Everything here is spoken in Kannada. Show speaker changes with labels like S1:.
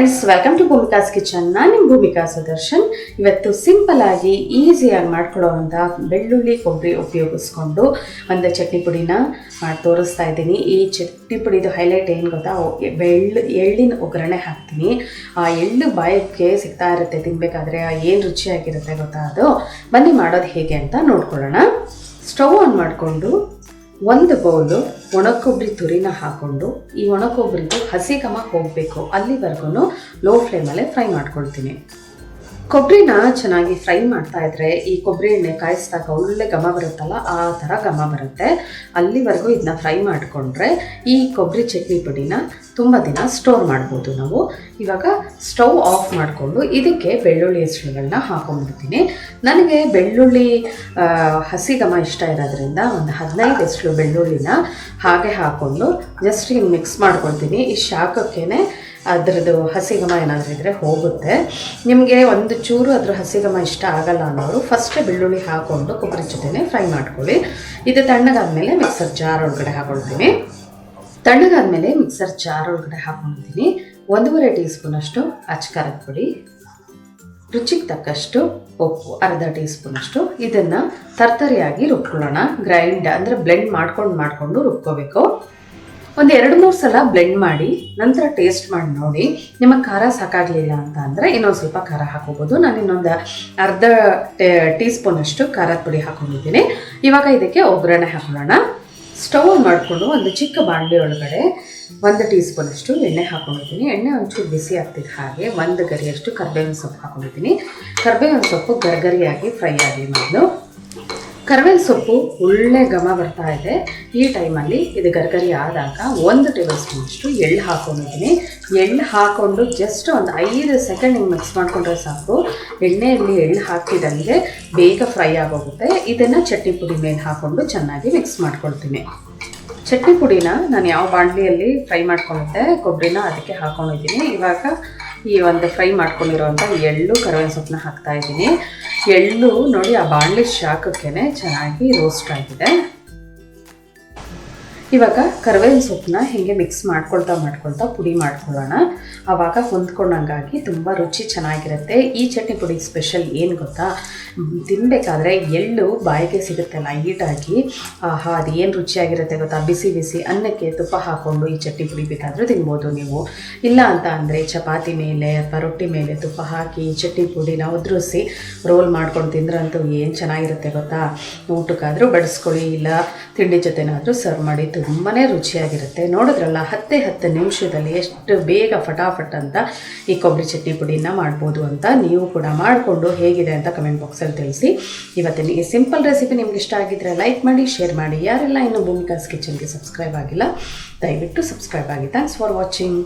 S1: Friends, welcome to Bhumika's kitchen. ನಾನು ನಿಮ್ಮ ಭೂಮಿಕಾ ಸುದರ್ಶನ್. ಇವತ್ತು ಸಿಂಪಲ್ ಆಗಿ ಈಸಿಯಾಗಿ ಮಾಡ್ಕೊಳ್ಳೋವಂಥ ಬೆಳ್ಳುಳ್ಳಿ ಕೊಬ್ಬರಿ ಉಪಯೋಗಿಸ್ಕೊಂಡು ಒಂದು ಚಟ್ನಿ ಪುಡಿನ ಮಾಡಿ ತೋರಿಸ್ತಾ ಇದ್ದೀನಿ. ಈ ಚಟ್ನಿ ಪುಡಿದು ಹೈಲೈಟ್ ಏನು ಗೊತ್ತಾ, ಎಳ್ಳಿನ ಒಗ್ಗರಣೆ ಹಾಕ್ತೀನಿ. ಆ ಎಳ್ಳು ಬಾಯಕ್ಕೆ ಸಿಗ್ತಾ ಇರುತ್ತೆ ತಿನ್ನಬೇಕಾದ್ರೆ, ಏನು ರುಚಿಯಾಗಿರುತ್ತೆ ಗೊತ್ತಾ. ಅದು ಬನ್ನಿ ಮಾಡೋದು ಹೇಗೆ ಅಂತ ನೋಡ್ಕೊಳ್ಳೋಣ. ಸ್ಟವ್ ಆನ್ ಮಾಡಿಕೊಂಡು ಒಂದು ಬೌಲು ಒಣಕೊಬ್ಬರಿ ತುರಿನ ಹಾಕ್ಕೊಂಡು, ಈ ಒಣಕೊಬ್ಬರಿದು ಹಸಿ ಘಮ ಹೋಗಬೇಕು ಅಲ್ಲಿವರೆಗೂ ಲೋ ಫ್ಲೇಮಲ್ಲೇ ಫ್ರೈ ಮಾಡ್ಕೊಳ್ತೀನಿ. ಕೊಬ್ಬರಿನ ಚೆನ್ನಾಗಿ ಫ್ರೈ ಮಾಡ್ತಾ ಇದ್ರೆ ಈ ಕೊಬ್ಬರಿ ಎಣ್ಣೆ ಕಾಯಿಸಿದಾಗ ಒಳ್ಳೆ ಘಮ ಬರುತ್ತಲ್ಲ, ಆ ಥರ ಘಮ ಬರುತ್ತೆ. ಅಲ್ಲಿವರೆಗೂ ಇದನ್ನ ಫ್ರೈ ಮಾಡಿಕೊಂಡ್ರೆ ಈ ಕೊಬ್ಬರಿ ಚಟ್ನಿ ಪುಡಿನ ತುಂಬ ದಿನ ಸ್ಟೋರ್ ಮಾಡ್ಬೋದು ನಾವು. ಇವಾಗ ಸ್ಟವ್ ಆಫ್ ಮಾಡಿಕೊಂಡು ಇದಕ್ಕೆ ಬೆಳ್ಳುಳ್ಳಿ ಹೆಸರುಗಳನ್ನ ಹಾಕೊಂಡ್ಬಿಡ್ತೀನಿ. ನನಗೆ ಬೆಳ್ಳುಳ್ಳಿ ಹಸಿ ಘಮ ಇಷ್ಟ ಇರೋದ್ರಿಂದ ಒಂದು 15 ಹೆಸರು ಬೆಳ್ಳುಳ್ಳಿನ ಹಾಗೆ ಹಾಕ್ಕೊಂಡು ಜಸ್ಟ್ ಹಿಂಗೆ ಮಿಕ್ಸ್ ಮಾಡ್ಕೊಳ್ತೀನಿ. ಈ ಶಾಖಕ್ಕೇ ಅದರದ್ದು ಹಸಿ ಘಮ ಏನಾದರೂ ಇದ್ದರೆ ಹೋಗುತ್ತೆ. ನಿಮಗೆ ಒಂದು ಚೂರು ಅದ್ರ ಹಸಿ ಘಮ ಇಷ್ಟ ಆಗಲ್ಲ ಅನ್ನೋರು ಫಸ್ಟೇ ಬೆಳ್ಳುಳ್ಳಿ ಹಾಕ್ಕೊಂಡು ಕೊಬ್ಬರಿ ಜೊತೆನೇ ಫ್ರೈ ಮಾಡ್ಕೊಳ್ಳಿ. ಇದು ತಣ್ಣಗಾದ್ಮೇಲೆ ಮಿಕ್ಸರ್ ಜಾರ್ ಒಳಗಡೆ ಹಾಕ್ಕೊಳ್ತೀನಿ. ತಣ್ಣಗಾದ್ಮೇಲೆ ಮಿಕ್ಸರ್ ಜಾರ್ ಒಳಗಡೆ ಹಾಕ್ಕೊಳ್ತೀನಿ. 1.5 ಟೀ ಸ್ಪೂನಷ್ಟು ಅಚ್ಚಕಾರದ ಪುಡಿ, ರುಚಿಗೆ ತಕ್ಕಷ್ಟು ಉಪ್ಪು, ಅರ್ಧ ಟೀ ಸ್ಪೂನಷ್ಟು. ಇದನ್ನು ತರ್ತರಿಯಾಗಿ ರುಬ್ಕೊಳ್ಳೋಣ. ಗ್ರೈಂಡ್ ಅಂದರೆ ಬ್ಲೆಂಡ್ ಮಾಡ್ಕೊಂಡು ರುಬ್ಕೋಬೇಕು. ಒಂದು 2-3 ಸಲ ಬ್ಲೆಂಡ್ ಮಾಡಿ ನಂತರ ಟೇಸ್ಟ್ ಮಾಡಿ ನೋಡಿ. ನಿಮಗೆ ಖಾರ ಸಾಕಾಗಲಿಲ್ಲ ಅಂತ ಅಂದರೆ ಇನ್ನೊಂದು ಸ್ವಲ್ಪ ಖಾರ ಹಾಕೋಬೋದು. ನಾನು ಇನ್ನೊಂದು ಅರ್ಧ ಟೀ ಸ್ಪೂನಷ್ಟು ಖಾರದ ಪುಡಿ ಹಾಕೊಂಡಿದ್ದೀನಿ. ಇವಾಗ ಇದಕ್ಕೆ ಒಗ್ಗರಣೆ ಹಾಕೊಳ್ಳೋಣ. ಸ್ಟವ್ ಆನ್ ಮಾಡಿಕೊಂಡು ಒಂದು ಚಿಕ್ಕ ಬಾಣಲೆ ಒಳಗಡೆ 1 ಟೀ ಸ್ಪೂನಷ್ಟು ಎಣ್ಣೆ ಹಾಕೊಂಡಿದ್ದೀನಿ. ಎಣ್ಣೆ ಒಂಚೂರು ಬಿಸಿ ಆಗ್ತಿದ್ದ ಹಾಗೆ 1 ಗರಿಯಷ್ಟು ಕರಿಬೇವಿನ ಸೊಪ್ಪು ಹಾಕೊಂಡಿದ್ದೀನಿ. ಕರಿಬೇವಿನ ಸೊಪ್ಪು ಗರಿಗರಿಯಾಗಿ ಫ್ರೈ ಆಗಲಿ ಮೊದಲು. ಕರಿಬೇವಿನ ಸೊಪ್ಪು ಒಳ್ಳೆ ಘಮ ಬರ್ತಾ ಇದೆ. ಈ ಟೈಮಲ್ಲಿ ಇದು ಗರ್ಗರಿ ಆದಾಗ 1 ಟೇಬಲ್ ಸ್ಪೂನಷ್ಟು ಎಳ್ಳು ಹಾಕೊಂಡಿದ್ದೀನಿ. ಎಳ್ಳು ಹಾಕ್ಕೊಂಡು ಜಸ್ಟ್ ಒಂದು 5 ಸೆಕೆಂಡ್ ಹಿಂಗೆ ಮಿಕ್ಸ್ ಮಾಡಿಕೊಂಡ್ರೆ ಸಾಕು. ಎಣ್ಣೆಯಲ್ಲಿ ಎಳ್ಳು ಹಾಕಿದಂಗೆ ಬೇಗ ಫ್ರೈ ಆಗೋಗುತ್ತೆ. ಇದನ್ನು ಚಟ್ನಿ ಪುಡಿ ಮೇಲೆ ಹಾಕ್ಕೊಂಡು ಚೆನ್ನಾಗಿ ಮಿಕ್ಸ್ ಮಾಡ್ಕೊಳ್ತೀನಿ. ಚಟ್ನಿ ಪುಡಿನ ನಾನು ಯಾವ ಬಾಣಲಿಯಲ್ಲಿ ಫ್ರೈ ಮಾಡ್ಕೊಂಡಿದ್ದೆ ಕೊಬ್ಬರಿನ ಅದಕ್ಕೆ ಹಾಕ್ಕೊಂಡಿದ್ದೀನಿ. ಇವಾಗ ಈ ಒಂದು ಫ್ರೈ ಮಾಡ್ಕೊಂಡಿರೋಂಥ ಎಳ್ಳು ಕರಿಬೇವಿನ ಸೊಪ್ಪನ್ನ ಹಾಕ್ತಾಯಿದ್ದೀನಿ. ಎಳ್ಳು ನೋಡಿ ಆ ಬಾಣಲಿ ಶಾಖಕ್ಕೇ ಚೆನ್ನಾಗಿ ರೋಸ್ಟ್ ಆಗಿದೆ. ಇವಾಗ ಕರಿಬೇವಿನ ಸೊಪ್ಪನ್ನ ಹೀಗೆ ಮಿಕ್ಸ್ ಮಾಡ್ಕೊಳ್ತಾ ಪುಡಿ ಮಾಡ್ಕೊಳ್ಳೋಣ. ಆವಾಗ ಹೊಂದ್ಕೊಂಡಂಗಾಗಿ ತುಂಬ ರುಚಿ ಚೆನ್ನಾಗಿರುತ್ತೆ. ಈ ಚಟ್ನಿ ಪುಡಿ ಸ್ಪೆಷಲ್ ಏನು ಗೊತ್ತಾ, ತಿನ್ನಬೇಕಾದ್ರೆ ಎಳ್ಳು ಬಾಯಿಗೆ ಸಿಗುತ್ತಲ್ಲ ಈಟಾಗಿ, ಆಹಾ ಅದು ಏನು ರುಚಿಯಾಗಿರುತ್ತೆ ಗೊತ್ತಾ. ಬಿಸಿ ಬಿಸಿ ಅನ್ನಕ್ಕೆ ತುಪ್ಪ ಹಾಕ್ಕೊಂಡು ಈ ಚಟ್ನಿ ಪುಡಿ ಬೇಕಾದರೂ ತಿನ್ಬೋದು ನೀವು. ಇಲ್ಲ ಅಂತ ಅಂದರೆ ಚಪಾತಿ ಮೇಲೆ ಅಥವಾ ರೊಟ್ಟಿ ಮೇಲೆ ತುಪ್ಪ ಹಾಕಿ ಈ ಚಟ್ನಿ ಪುಡಿನ ಉದುರಿಸಿ ರೋಲ್ ಮಾಡ್ಕೊಂಡು ತಿಂದ್ರಂತೂ ಏನು ಚೆನ್ನಾಗಿರುತ್ತೆ ಗೊತ್ತಾ. ಊಟಕ್ಕಾದರೂ ಬಡಿಸ್ಕೊಳ್ಳಿ, ಇಲ್ಲ ತಿಂಡಿ ಜೊತೆನಾದರೂ ಸರ್ವ್ ಮಾಡಿ, ತುಂಬಾ ರುಚಿಯಾಗಿರುತ್ತೆ. ನೋಡಿದ್ರಲ್ಲ 10 ನಿಮಿಷದಲ್ಲಿ ಎಷ್ಟು ಬೇಗ ಫಟಾಫಟ್ ಅಂತ ಈ ಕೊಬ್ಬರಿ ಚಟ್ನಿ ಪುಡಿನ ಮಾಡ್ಬೋದು ಅಂತ. ನೀವು ಕೂಡ ಮಾಡಿಕೊಂಡು ಹೇಗಿದೆ ಅಂತ ಕಮೆಂಟ್ ಬಾಕ್ಸಲ್ಲಿ ತಿಳಿಸಿ. ಇವತ್ತಿನ ಈ ಸಿಂಪಲ್ ರೆಸಿಪಿ ನಿಮ್ಗೆ ಇಷ್ಟ ಆಗಿದ್ದರೆ ಲೈಕ್ ಮಾಡಿ, ಶೇರ್ ಮಾಡಿ. ಯಾರೆಲ್ಲ ಇನ್ನೂ ಭೂಮಿಕಾಸ್ ಕಿಚನ್ಗೆ ಸಬ್ಸ್ಕ್ರೈಬ್ ಆಗಿಲ್ಲ ದಯವಿಟ್ಟು ಸಬ್ಸ್ಕ್ರೈಬ್ ಆಗಿ. Thanks for watching.